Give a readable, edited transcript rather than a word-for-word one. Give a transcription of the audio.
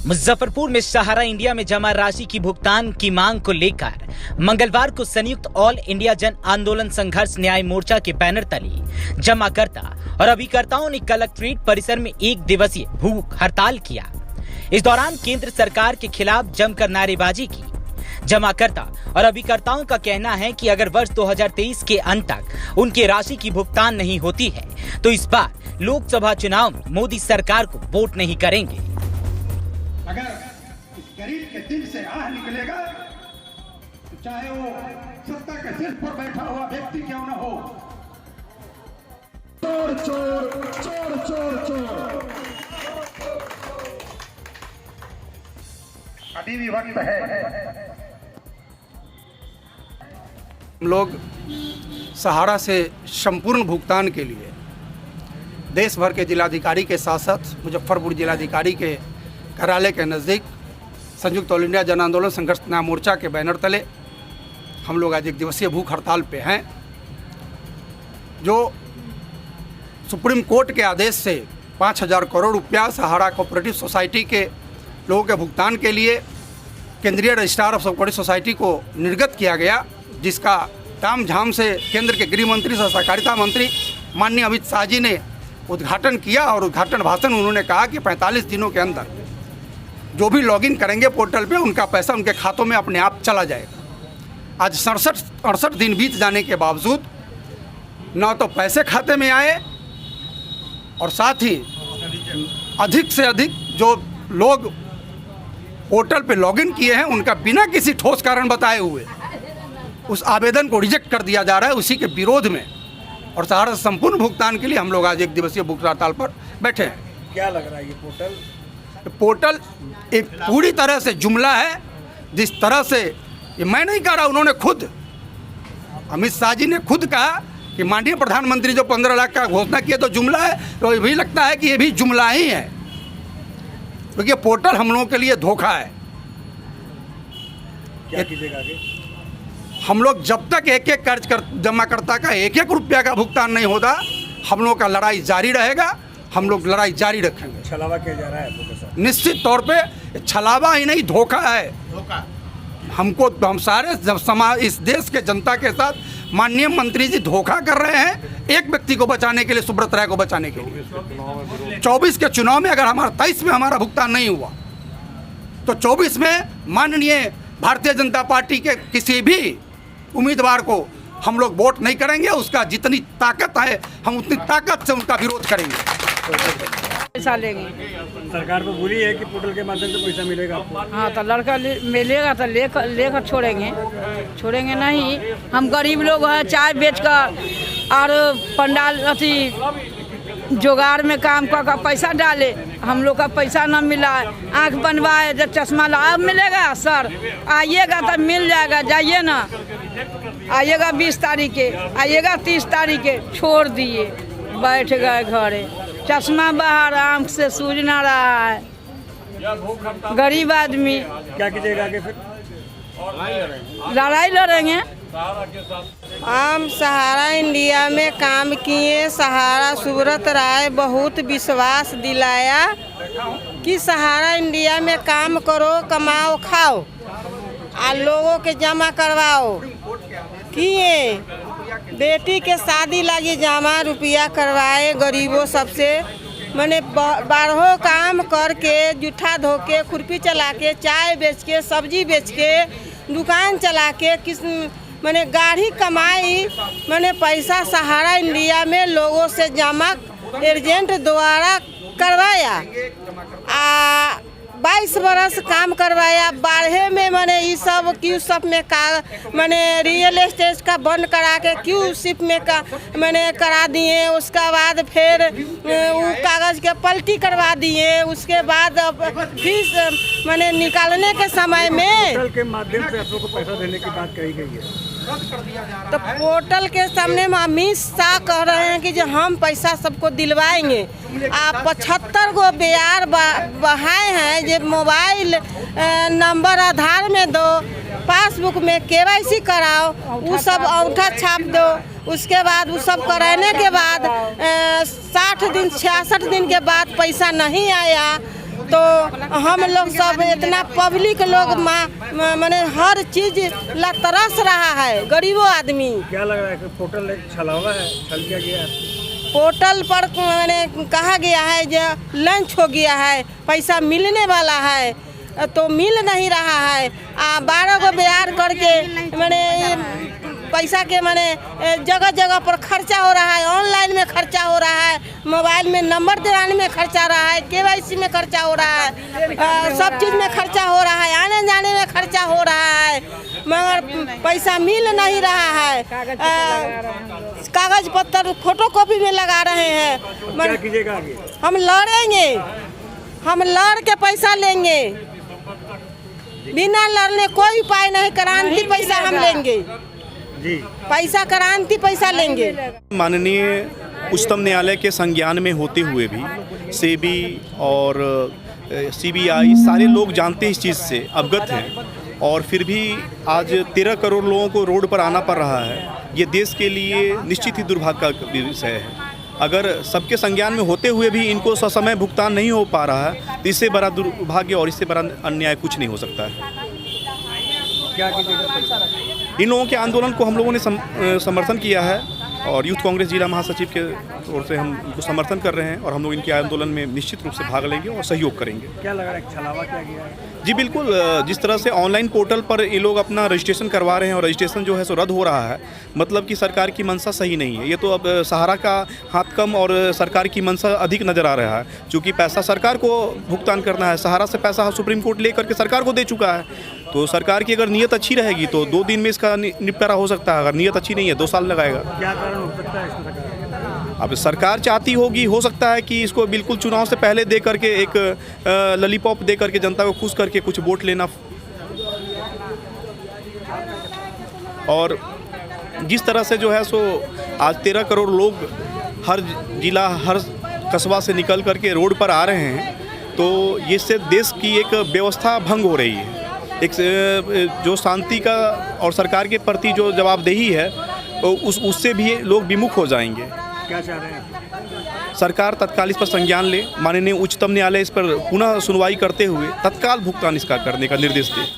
मुजफ्फरपुर में सहारा इंडिया में जमा राशि की भुगतान की मांग को लेकर मंगलवार को संयुक्त ऑल इंडिया जन आंदोलन संघर्ष न्याय मोर्चा के बैनर तले जमाकर्ता और अभिकर्ताओं ने कलेक्ट्रेट परिसर में 1 दिवसीय भूख हड़ताल किया। इस दौरान केंद्र सरकार के खिलाफ जमकर नारेबाजी की। जमाकर्ता और अभिकर्ताओं का कहना है कि अगर वर्ष 2023 के अंत तक उनकी राशि की भुगतान नहीं होती है तो इस बार लोकसभा चुनाव में मोदी सरकार को वोट नहीं करेंगे। अगर इस गरीब के दिल से आह निकलेगा तो चाहे वो सत्ता के सिर पर बैठा हुआ व्यक्ति क्यों न हो। चोर चोर चोर चोर चोर। अभी भी वक्त है। हम लोग सहारा से संपूर्ण भुगतान के लिए देश भर के जिलाधिकारी के साथ साथ मुजफ्फरपुर जिलाधिकारी के कार्यालय के नज़दीक संयुक्त ऑल इंडिया जन आंदोलन संघर्ष न्याय मोर्चा के बैनर तले हम लोग आज 1 दिवसीय भूख हड़ताल पे हैं। जो सुप्रीम कोर्ट के आदेश से 5,000 करोड़ रुपया सहारा कोऑपरेटिव सोसाइटी के लोगों के भुगतान के लिए केंद्रीय रजिस्ट्रार ऑफ कोऑपरेटिव सोसाइटी को निर्गत किया गया, जिसका तामझाम से केंद्र के गृह मंत्री तथा सहकारिता मंत्री माननीय अमित शाह जी ने उद्घाटन किया। और उद्घाटन भाषण में उन्होंने कहा कि 45 दिनों के अंदर जो भी लॉगिन करेंगे पोर्टल पे उनका पैसा उनके खातों में अपने आप चला जाएगा। आज 67-68 दिन बीत जाने के बावजूद न तो पैसे खाते में आए और साथ ही अधिक से अधिक जो लोग पोर्टल पे लॉगिन किए हैं उनका बिना किसी ठोस कारण बताए हुए उस आवेदन को रिजेक्ट कर दिया जा रहा है। उसी के विरोध में और सहारा संपूर्ण भुगतान के लिए हम लोग आज 1 दिवसीय भूख हड़ताल पर बैठे हैं। क्या लग रहा है ये पोर्टल एक पूरी तरह से जुमला है। जिस तरह से ये मैं नहीं कह रहा, उन्होंने खुद अमित शाह जी ने खुद कहा कि माननीय प्रधानमंत्री जो 15 लाख का घोषणा किया तो जुमला है, तो ये भी लगता है कि ये भी जुमला ही है, क्योंकि तो पोर्टल हम लोगों के लिए धोखा है। क्या कीजिएगा आगे? हम लोग जब तक एक एक कर्ज जमाकर्ता का 1-1 रुपया का भुगतान नहीं होता, हम लोगों का लड़ाई जारी रहेगा। हम लोग लड़ाई जारी रखेंगे। छलावा किया जा रहा है आपके साथ? निश्चित तौर पे छलावा ही नहीं, धोखा है। हमको हम सारे जब समाज इस देश के जनता के साथ माननीय मंत्री जी धोखा कर रहे हैं एक व्यक्ति को बचाने के लिए, सुब्रत राय को बचाने के लिए। 24 के चुनाव में अगर हमारा 23 में हमारा भुगतान नहीं हुआ तो 24 में माननीय भारतीय जनता पार्टी के किसी भी उम्मीदवार को हम लोग वोट नहीं करेंगे। उसका जितनी ताकत है हम उतनी ताकत से उनका विरोध करेंगे। पैसा लेंगे। सरकार को बोली है कि पोर्टल के माध्यम से पैसा मिलेगा आपको। हाँ तो लड़का मिलेगा तो लेकर छोड़ेंगे नहीं। हम गरीब लोग हैं, चाय बेचकर और पंडाल अथी जुगाड़ में काम कर पैसा डाले, हम लोग का पैसा न मिला है। आँख बनवाए जब चश्मा ला, अब मिलेगा सर? आइएगा तो मिल जाएगा, जाइए ना। आइएगा 20 तारीख के, आइएगा 30 तारीख के। छोड़ दिए, बैठ गए घरे, चश्मा बाहर, आँख से सूझ ना रहा है। गरीब आदमी क्या कीजिएगा आगे? फिर लड़ाई लड़ेंगे। हम सहारा इंडिया में काम किए। सहारा सुब्रत राय बहुत विश्वास दिलाया कि सहारा इंडिया में काम करो, कमाओ, खाओ और लोगों के जमा करवाओ। किए बेटी के शादी लगी जमा रुपया करवाए, गरीबों सबसे मैंने 12 काम करके, जूठा धो के, खुरपी चला के, चाय बेच के, सब्जी बेच के, दुकान चला के, किस मैंने गाड़ी कमाई। मैंने पैसा सहारा इंडिया में लोगों से जमा एजेंट द्वारा करवाया। 22 बरस काम करवाया। 12 में मैंने ये सब क्यू शिप में का मैंने रियल एस्टेट का बंद करा के क्यू शिप में का मैंने करा दिए। उसका बाद फिर वो कागज़ के पलटी करवा दिए। उसके बाद फीस मैंने निकालने के समय में पोर्टल के माध्यम से आप लोगों को पैसा देने की बात कही गई है। तो पोर्टल के सामने में अमित शाह कह रहे हैं कि जो हम पैसा सबको दिलवाएंगे। आप 75 गो बिहार बढ़ाए हैं। जो मोबाइल नंबर आधार में दो, पासबुक में KYC कराओ, वो सब अंगूठा छाप दो। उसके बाद वो सब कराने के बाद 60 दिन 66 दिन के बाद पैसा नहीं आया तो हम लोग सब इतना पब्लिक लोग माने हर चीज ला तरस रहा है, गरीबों आदमी। क्या लग रहा है कि पोर्टल एक छलावा है, छल किया गया है? पोर्टल पर मैंने कहा गया है जो लंच हो गया है, पैसा मिलने वाला है तो मिल नहीं रहा है। 12 गो बिहार करके मैंने पैसा के मैंने जगह जगह पर खर्चा हो रहा है, ऑनलाइन में खर्चा हो रहा है, मोबाइल में नंबर दिलाने में खर्चा हो रहा है, KYC में खर्चा हो रहा है, सब चीज़ में खर्चा हो रहा है, आने जाने में खर्चा हो रहा है, मगर पैसा मिल नहीं रहा है। कागज पत्तर फोटो कॉपी में लगा रहे हैं। क्या कीजिएगा आगे? हम लड़ेंगे, हम लड़ के पैसा लेंगे, बिना लड़ने कोई उपाय नहीं। क्रांति पैसा हम लेंगे जी, पैसा क्रांति पैसा लेंगे। माननीय उच्चतम न्यायालय के संज्ञान में होते हुए भी सेबी और CBI सारे लोग जानते इस चीज़ से अवगत हैं, और फिर भी आज 13 करोड़ लोगों को रोड पर आना पड़ रहा है। ये देश के लिए निश्चित ही दुर्भाग्य का विषय है। अगर सबके संज्ञान में होते हुए भी इनको ससमय भुगतान नहीं हो पा रहा है तो इससे बड़ा दुर्भाग्य और इससे बड़ा अन्याय कुछ नहीं हो सकता है। क्या कीजिएगा? इन लोगों के आंदोलन को हम लोगों ने समर्थन किया है और यूथ कांग्रेस जिला महासचिव के ओर से हम उनको समर्थन कर रहे हैं, और हम लोग इनके आंदोलन में निश्चित रूप से भाग लेंगे और सहयोग करेंगे। क्या लग रहा है, छलावा किया गया है? जी बिल्कुल, जिस तरह से ऑनलाइन पोर्टल पर ये लोग अपना रजिस्ट्रेशन करवा रहे हैं और रजिस्ट्रेशन जो है सो रद्द हो रहा है, मतलब कि सरकार की मंशा सही नहीं है। ये तो अब सहारा का हाथ कम और सरकार की मंशा अधिक नज़र आ रहा है, क्योंकि पैसा सरकार को भुगतान करना है। सहारा से पैसा सुप्रीम कोर्ट ले करके सरकार को दे चुका है, तो सरकार की अगर नीयत अच्छी रहेगी तो 2 दिन में इसका निपटारा हो सकता है। अगर नीयत अच्छी नहीं है 2 साल लगाएगा। क्या कारण हो सकता है इसमें? अब सरकार चाहती होगी, हो सकता है कि इसको बिल्कुल चुनाव से पहले दे करके एक लॉलीपॉप दे करके जनता को खुश करके कुछ वोट लेना, और जिस तरह से जो है सो आज 13 करोड़ लोग हर जिला हर कस्बा से निकल करके रोड पर आ रहे हैं, तो इससे देश की एक व्यवस्था भंग हो रही है। एक जो शांति का और सरकार के प्रति जो जवाबदेही है उससे भी लोग विमुख हो जाएंगे। क्या चाह रहे हैं? सरकार तत्काल इस पर संज्ञान ले, माननीय उच्चतम न्यायालय इस पर पुनः सुनवाई करते हुए तत्काल भुगतान इसका करने का निर्देश दे।